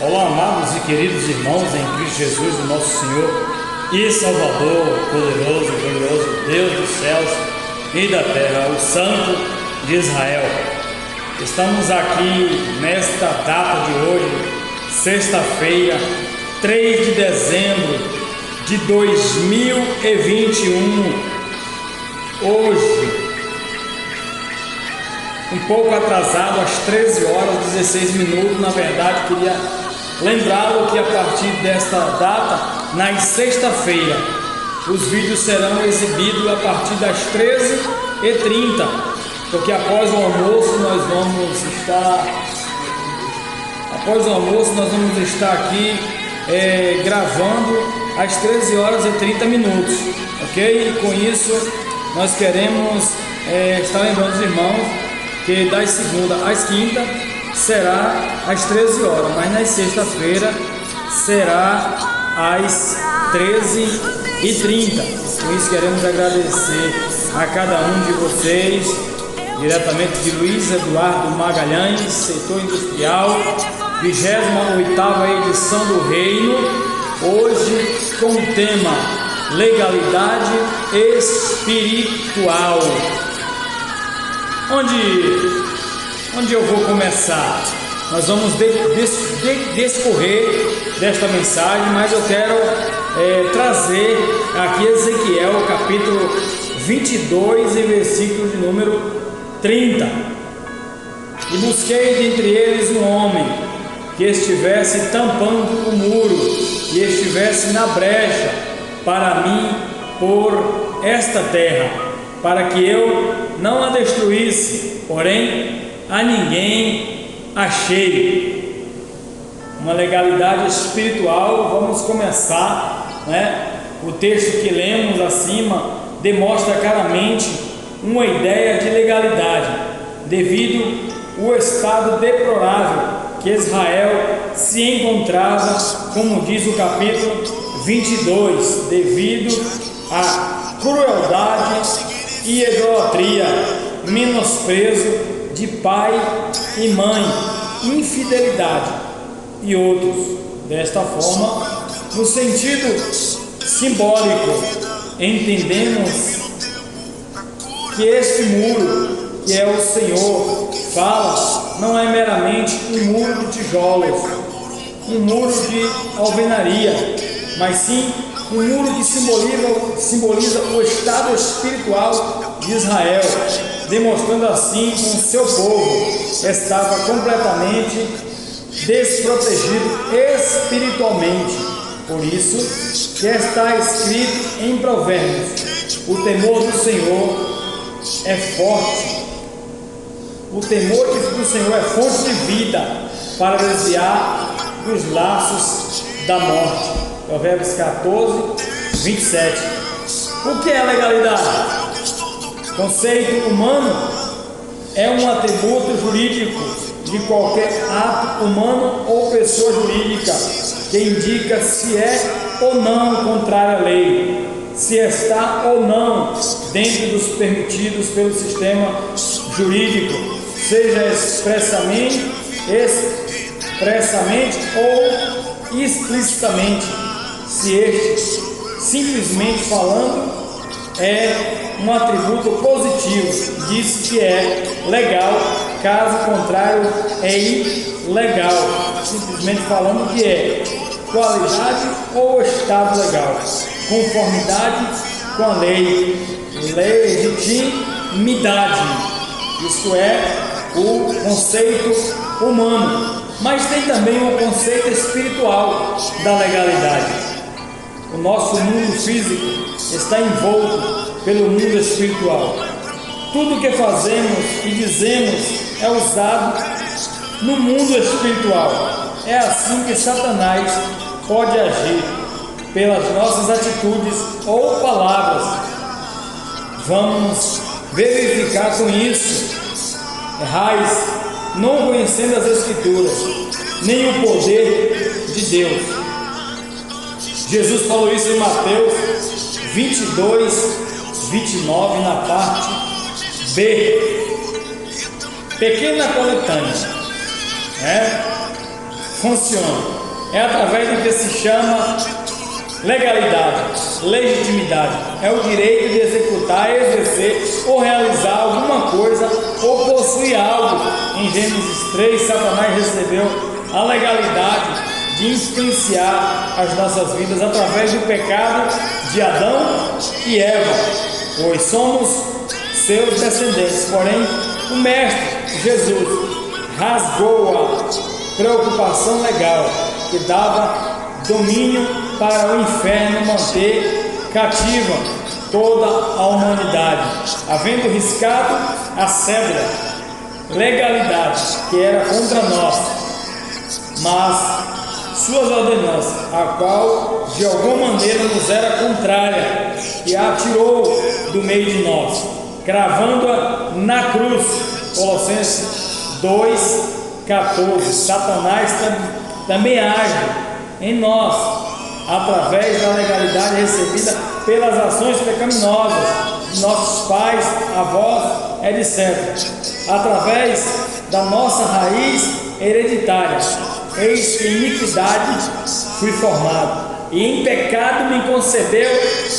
Olá, amados e queridos irmãos em Cristo Jesus, o nosso Senhor e Salvador, poderoso e glorioso Deus dos céus e da terra, o Santo de Israel. Estamos aqui nesta data de hoje, sexta-feira, 3 de dezembro de 2021. Hoje, um pouco atrasado, às 13 horas 16 minutos. Na verdade, queria lembrá-lo que a partir desta data, na sexta-feira, os vídeos serão exibidos a partir das 13h30, porque após o almoço nós vamos estar aqui gravando às 13 horas e 30 minutos, ok? E com isso nós queremos estar lembrando os irmãos que das segunda às quinta será às 13 horas, mas na sexta-feira será às 13h30. Com isso queremos agradecer a cada um de vocês, diretamente de Luiz Eduardo Magalhães, setor industrial, 28ª edição do Reino, hoje com o tema legalidade espiritual. Onde eu vou começar? Nós vamos discorrer desta mensagem, mas eu quero trazer aqui Ezequiel, capítulo 22 e versículo de número 30. E busquei dentre eles um homem que estivesse tampando o muro e estivesse na brecha para mim por esta terra, para que eu não a destruísse, porém a ninguém achei. Uma legalidade espiritual. Vamos começar, O texto que lemos acima demonstra claramente uma ideia de legalidade, devido ao estado deplorável que Israel se encontrava, como diz o capítulo 22, devido à crueldade e idolatria, menosprezo de pai e mãe, infidelidade e outros. Desta forma, no sentido simbólico, entendemos que este muro, que é o Senhor fala, não é meramente um muro de tijolos, um muro de alvenaria, mas sim um muro que simboliza o estado espiritual de Israel, demonstrando assim que o seu povo estava completamente desprotegido espiritualmente. Por isso que está escrito em Provérbios: o temor do Senhor é forte. O temor do Senhor é fonte de vida para desviar dos laços da morte. Provérbios 14, 27. O que é legalidade? Conceito humano é um atributo jurídico de qualquer ato humano ou pessoa jurídica que indica se é ou não contrário à lei, se está ou não dentro dos permitidos pelo sistema jurídico, seja expressamente ou explicitamente. Se este, simplesmente falando, é um atributo positivo, diz que é legal, caso contrário é ilegal, simplesmente falando que é qualidade ou estado legal, conformidade com a lei, legitimidade. Isso é o conceito humano, mas tem também o conceito espiritual da legalidade. O nosso mundo físico está envolto pelo mundo espiritual. Tudo que fazemos e dizemos é usado no mundo espiritual. É assim que Satanás pode agir pelas nossas atitudes ou palavras. Vamos verificar com isso. Errais, não conhecendo as Escrituras, nem o poder de Deus. Jesus falou isso em Mateus 22, 29, na parte B. Pequena coletânea. funciona? É através do que se chama legalidade, legitimidade. É o direito de executar, exercer ou realizar alguma coisa ou possuir algo. Em Gênesis 3, Satanás recebeu a legalidade de influenciar as nossas vidas através do pecado de Adão e Eva, pois somos seus descendentes. Porém, o Mestre Jesus rasgou a preocupação legal que dava domínio para o inferno manter cativa toda a humanidade, havendo riscado a cédula, legalidade que era contra nós, mas suas ordenanças, a qual de alguma maneira nos era contrária, e a tirou do meio de nós, cravando-a na cruz. Colossenses 2,14. Satanás também age em nós através da legalidade recebida pelas ações pecaminosas de nossos pais, avós, etc. Através da nossa raiz hereditária. Eis que em iniquidade fui formado, e em pecado me concebeu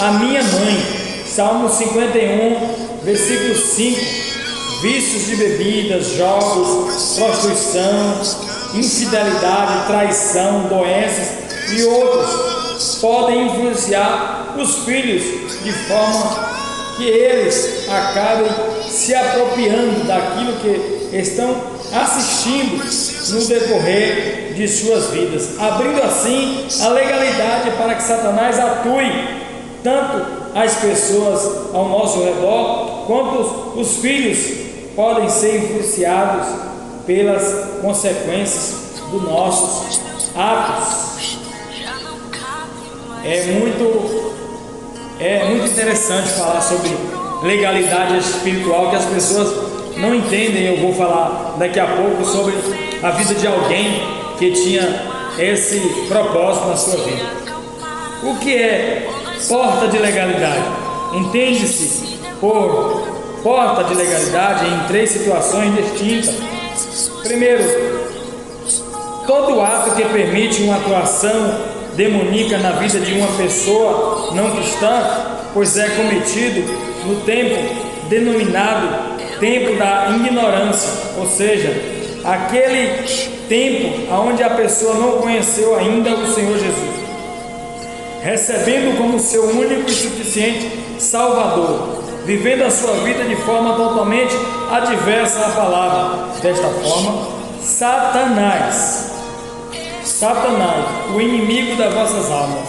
a minha mãe. Salmo 51, versículo 5. Vícios de bebidas, jogos, prostituição, infidelidade, traição, doenças e outros podem influenciar os filhos de forma que eles acabem se apropriando daquilo que estão assistindo no decorrer de suas vidas, abrindo assim a legalidade para que Satanás atue tanto as pessoas ao nosso redor quanto os filhos podem ser influenciados pelas consequências dos nossos atos. É muito interessante falar sobre legalidade espiritual, que as pessoas não entendem. Eu vou falar daqui a pouco sobre a vida de alguém que tinha esse propósito na sua vida. O que é porta de legalidade? Entende-se por porta de legalidade em três situações distintas. Primeiro, todo ato que permite uma atuação demoníaca na vida de uma pessoa não cristã, pois é cometido no tempo denominado tempo da ignorância, ou seja, aquele tempo onde a pessoa não conheceu ainda o Senhor Jesus, recebendo como seu único e suficiente Salvador, vivendo a sua vida de forma totalmente adversa à palavra. Desta forma, Satanás, o inimigo das vossas almas,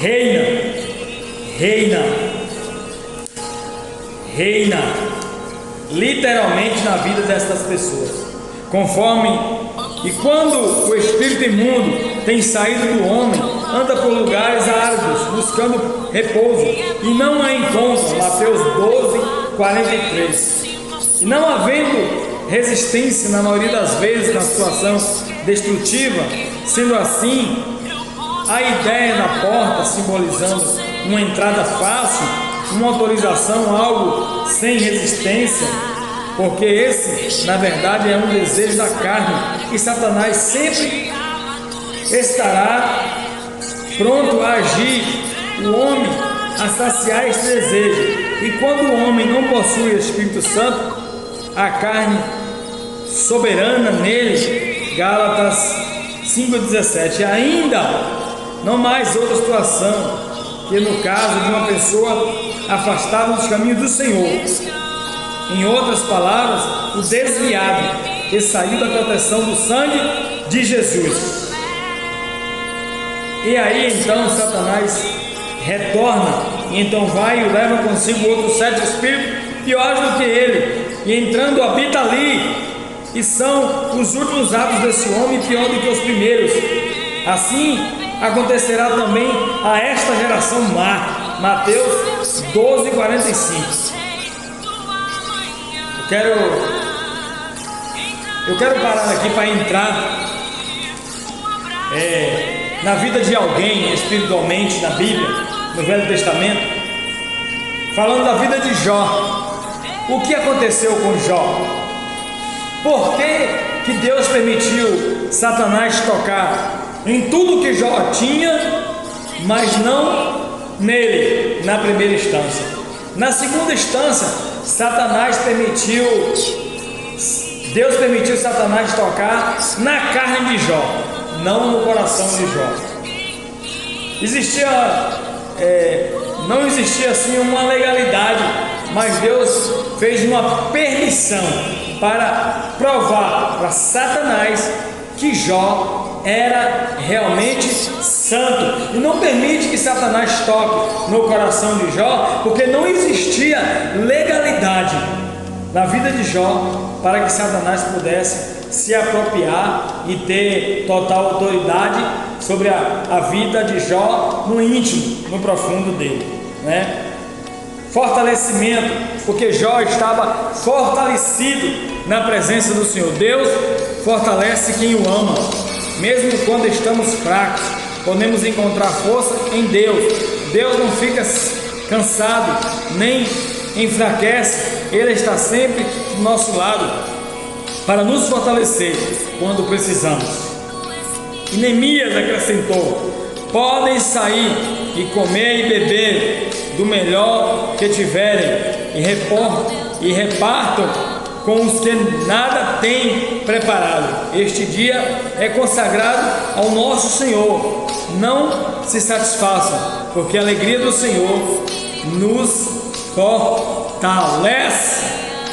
reina literalmente na vida destas pessoas, e quando o espírito imundo tem saído do homem, anda por lugares áridos buscando repouso e não a encontra. Mateus 12:43. E não havendo resistência na maioria das vezes na situação destrutiva, sendo assim a ideia da porta simbolizando uma entrada fácil, uma autorização, algo sem resistência, porque esse na verdade é um desejo da carne, e Satanás sempre estará pronto a agir o homem a saciar esse desejo. E quando o homem não possui o Espírito Santo, a carne soberana nele, Gálatas 5,17, ainda não mais outra situação que no caso de uma pessoa afastada dos caminhos do Senhor, em outras palavras, o desviado que saiu da proteção do sangue de Jesus. E aí então Satanás retorna, e então vai e leva consigo outros 7 espíritos piores do que ele, e entrando habita ali, e são os últimos atos desse homem pior do que os primeiros. Assim acontecerá também a esta geração má. Mateus 12:45. Eu quero parar aqui para entrar na vida de alguém espiritualmente na Bíblia, no Velho Testamento, falando da vida de Jó. O que aconteceu com Jó? Por que Deus permitiu Satanás tocar em tudo que Jó tinha, mas não nele, na primeira instância. Na segunda instância, Deus permitiu Satanás tocar na carne de Jó, não no coração de Jó. Não existia assim uma legalidade, mas Deus fez uma permissão para provar para Satanás que Jó era realmente santo, e não permite que Satanás toque no coração de Jó, porque não existia legalidade na vida de Jó para que Satanás pudesse se apropriar e ter total autoridade sobre a vida de Jó no íntimo, no profundo dele, né? Fortalecimento, porque Jó estava fortalecido na presença do Senhor. Deus fortalece quem o ama, mesmo quando estamos fracos, podemos encontrar força em Deus. Deus não fica cansado, nem enfraquece, Ele está sempre do nosso lado para nos fortalecer quando precisamos. E Neemias acrescentou: podem sair e comer e beber do melhor que tiverem, e repartam com os que nada têm preparado. Este dia é consagrado ao nosso Senhor. Não se satisfaçam, porque a alegria do Senhor nos fortalece.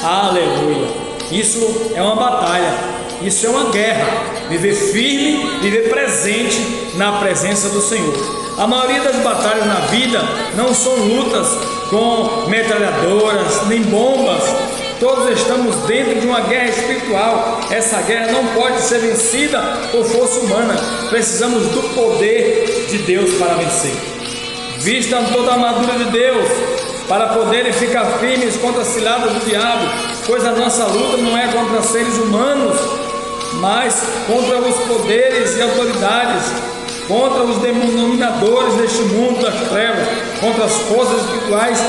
Aleluia! Isso é uma batalha, isso é uma guerra. Viver firme, viver presente na presença do Senhor. A maioria das batalhas na vida não são lutas com metralhadoras nem bombas. Todos estamos dentro de uma guerra espiritual. Essa guerra não pode ser vencida por força humana. Precisamos do poder de Deus para vencer. Vistam toda a armadura de Deus para poderem ficar firmes contra a cilada do diabo, pois a nossa luta não é contra seres humanos, mas contra os poderes e autoridades, contra os dominadores deste mundo das trevas, contra as forças espirituais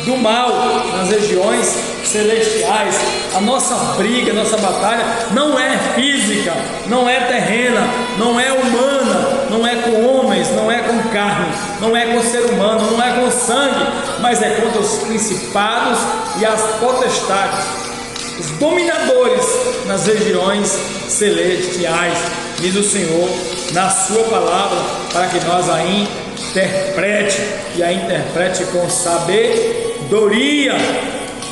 do mal nas regiões celestiais. A nossa briga, a nossa batalha não é física, não é terrena, não é humana, não é com homens, não é com carne, não é com ser humano, não é com sangue, mas é contra os principados e as potestades, os dominadores nas regiões celestiais, diz o Senhor na sua palavra, para que nós a interprete com sabedoria,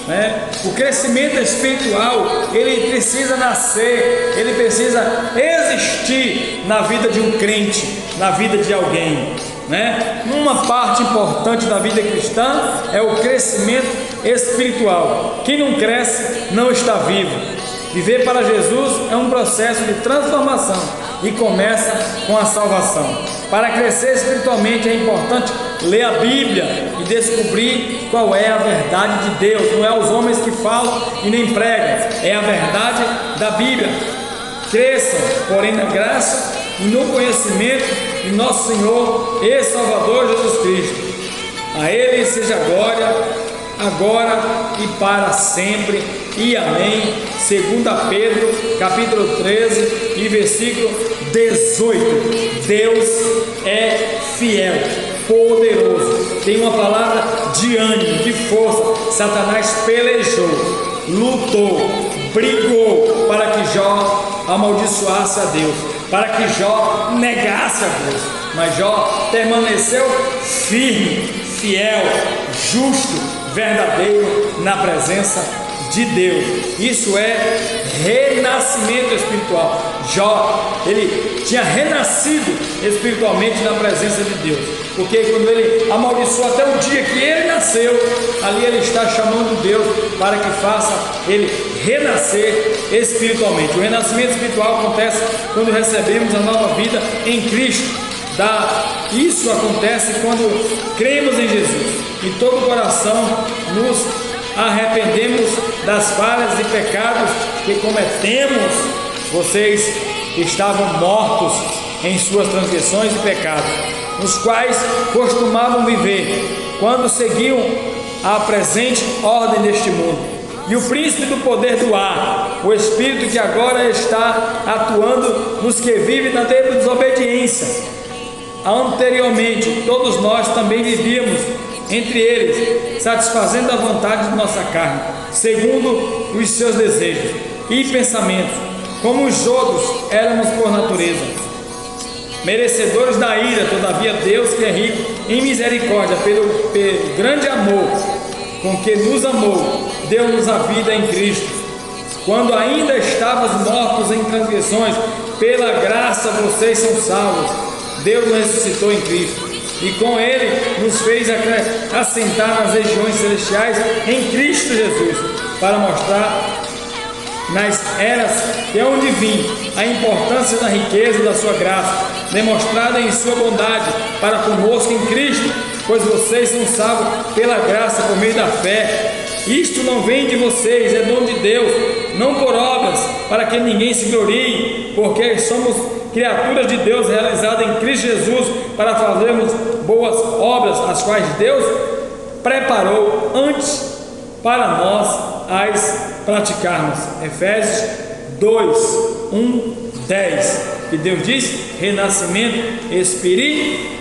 né? O crescimento espiritual, ele precisa nascer, ele precisa existir na vida de um crente, na vida de alguém, né? Uma parte importante da vida cristã é o crescimento espiritual. Quem não cresce não está vivo. Viver para Jesus é um processo de transformação e começa com a salvação. Para crescer espiritualmente é importante ler a Bíblia e descobrir qual é a verdade de Deus. Não é os homens que falam e nem pregam, é a verdade da Bíblia. Cresçam, porém, na graça e no conhecimento de nosso Senhor e Salvador Jesus Cristo. A Ele seja glória, agora e para sempre. E amém. 2 Pedro, capítulo 13 e versículo 18. Deus é fiel, poderoso, tem uma palavra de ânimo, de força. Satanás pelejou, lutou, brigou para que Jó amaldiçoasse a Deus, para que Jó negasse a Deus, mas Jó permaneceu firme, fiel, justo, verdadeiro na presença de Deus. Isso é renascimento espiritual. Jó, ele tinha renascido espiritualmente na presença de Deus, porque quando ele amaldiçoou até o dia que ele nasceu, ali ele está chamando Deus para que faça ele renascer espiritualmente. O renascimento espiritual acontece quando recebemos a nova vida em Cristo. Isso acontece quando cremos em Jesus e todo o coração nos arrependemos das falhas e pecados que cometemos. Vocês estavam mortos em suas transgressões e pecados, nos quais costumavam viver, quando seguiam a presente ordem deste mundo, e o príncipe do poder do ar, o Espírito que agora está atuando nos que vivem na desobediência. Anteriormente, todos nós também vivíamos entre eles, satisfazendo a vontade de nossa carne, segundo os seus desejos e pensamentos. Como os outros, éramos por natureza merecedores da ira. Todavia Deus, que é rico em misericórdia, pelo grande amor com que nos amou, deu-nos a vida em Cristo. Quando ainda estavas mortos em transgressões, pela graça vocês são salvos. Deus nos ressuscitou em Cristo e com Ele nos fez assentar nas regiões celestiais em Cristo Jesus, para mostrar nas eras de onde vim a importância da riqueza da sua graça, demonstrada em sua bondade para conosco em Cristo, pois vocês são salvos pela graça por meio da fé. Isto não vem de vocês, é dom de Deus, não por obras, para que ninguém se glorie, porque somos criaturas de Deus realizadas em Cristo Jesus, para fazermos boas obras, as quais Deus preparou antes para nós as praticarmos. Efésios 2:1-10, que Deus diz: renascimento espiritual.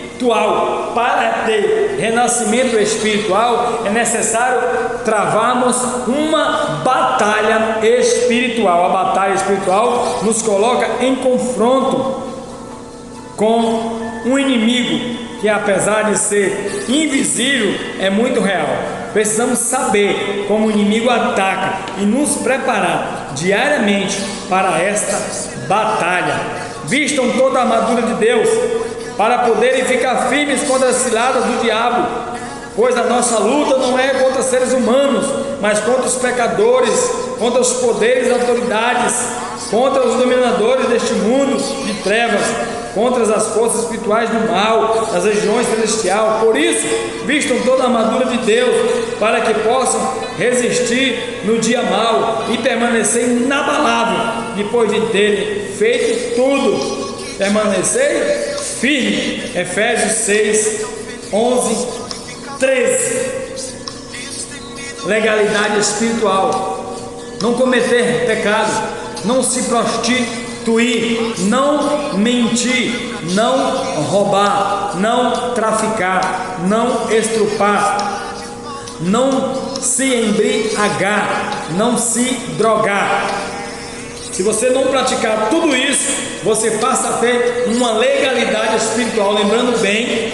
Para ter renascimento espiritual é necessário travarmos uma batalha espiritual. A batalha espiritual nos coloca em confronto com um inimigo que, apesar de ser invisível, é muito real. Precisamos saber como o inimigo ataca e nos preparar diariamente para esta batalha. Vistam toda a armadura de Deus para poderem ficar firmes contra as ciladas do diabo, pois a nossa luta não é contra seres humanos, mas contra os pecadores, contra os poderes e autoridades, contra os dominadores deste mundo de trevas, contra as forças espirituais do mal, nas regiões celestiais. Por isso, vistam toda a armadura de Deus, para que possam resistir no dia mau e permanecer inabalável, depois de terem feito tudo. Permanecer firme. Efésios 6:11-13. Legalidade espiritual: não cometer pecado, não se prostituir, não mentir, não roubar, não traficar, não estrupar, não se embriagar, não se drogar. Se você não praticar tudo isso, você passa a ter uma legalidade espiritual. Lembrando bem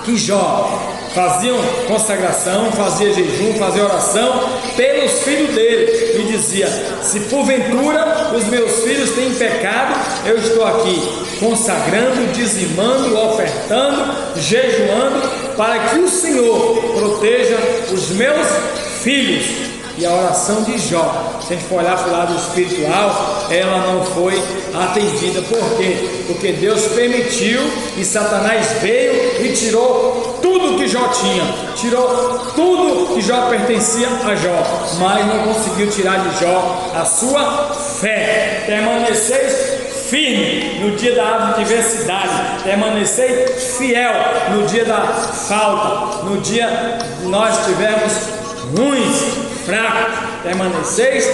que Jó fazia consagração, fazia jejum, fazia oração pelos filhos dele e dizia: se porventura os meus filhos têm pecado, eu estou aqui consagrando, dizimando, ofertando, jejuando, para que o Senhor proteja os meus filhos. E a oração de Jó, se a gente for olhar para o lado espiritual, ela não foi atendida. Por quê? Porque Deus permitiu e Satanás veio e tirou tudo que Jó tinha, tirou tudo que Jó pertencia a Jó, mas não conseguiu tirar de Jó a sua fé. Permaneceis firme no dia da adversidade, permanecei fiel no dia da falta, no dia que nós tivermos ruins, fracos, permaneceis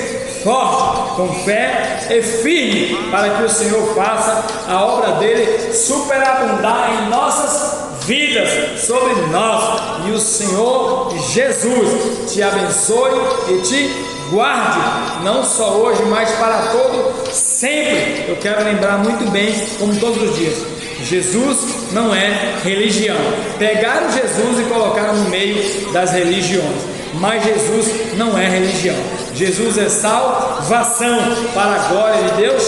forte, com fé e firme, para que o Senhor faça a obra dele superabundar em nossas vidas, sobre nós. E o Senhor Jesus te abençoe e te guarde, não só hoje, mas para todo sempre. Eu quero lembrar muito bem, como todos os dias, Jesus não é religião. Pegaram Jesus e colocaram no meio das religiões, mas Jesus não é religião. Jesus é salvação para a glória de Deus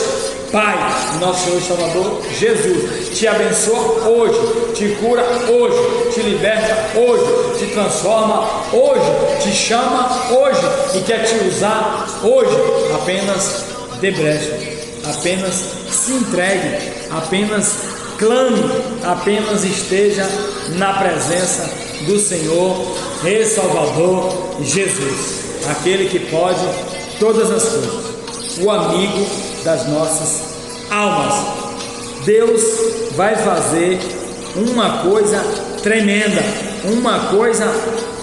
Pai, nosso Senhor e Salvador Jesus. Te abençoa hoje, te cura hoje, te liberta hoje, te transforma hoje, te chama hoje e quer te usar hoje. Apenas dê brecha, apenas se entregue, apenas clame, apenas esteja na presença do Senhor e Salvador Jesus, aquele que pode todas as coisas, o amigo das nossas almas. Deus vai fazer uma coisa tremenda, uma coisa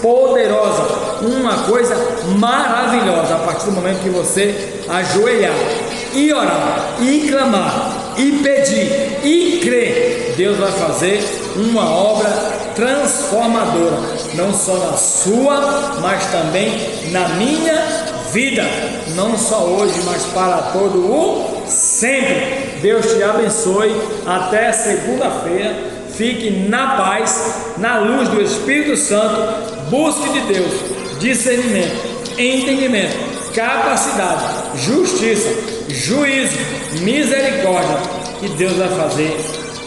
poderosa, uma coisa maravilhosa. A partir do momento que você ajoelhar e orar e clamar e pedir e crer, Deus vai fazer uma obra transformadora, não só na sua, mas também na minha vida, não só hoje, mas para todo o sempre. Deus te abençoe, até segunda-feira, fique na paz, na luz do Espírito Santo, busque de Deus discernimento, entendimento, capacidade, justiça, juízo, misericórdia, e Deus vai fazer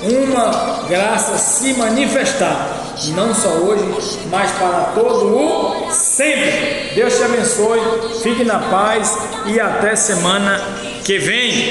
uma graça se manifestar, não só hoje, mas para todo o sempre. Deus te abençoe, fique na paz e até semana que vem.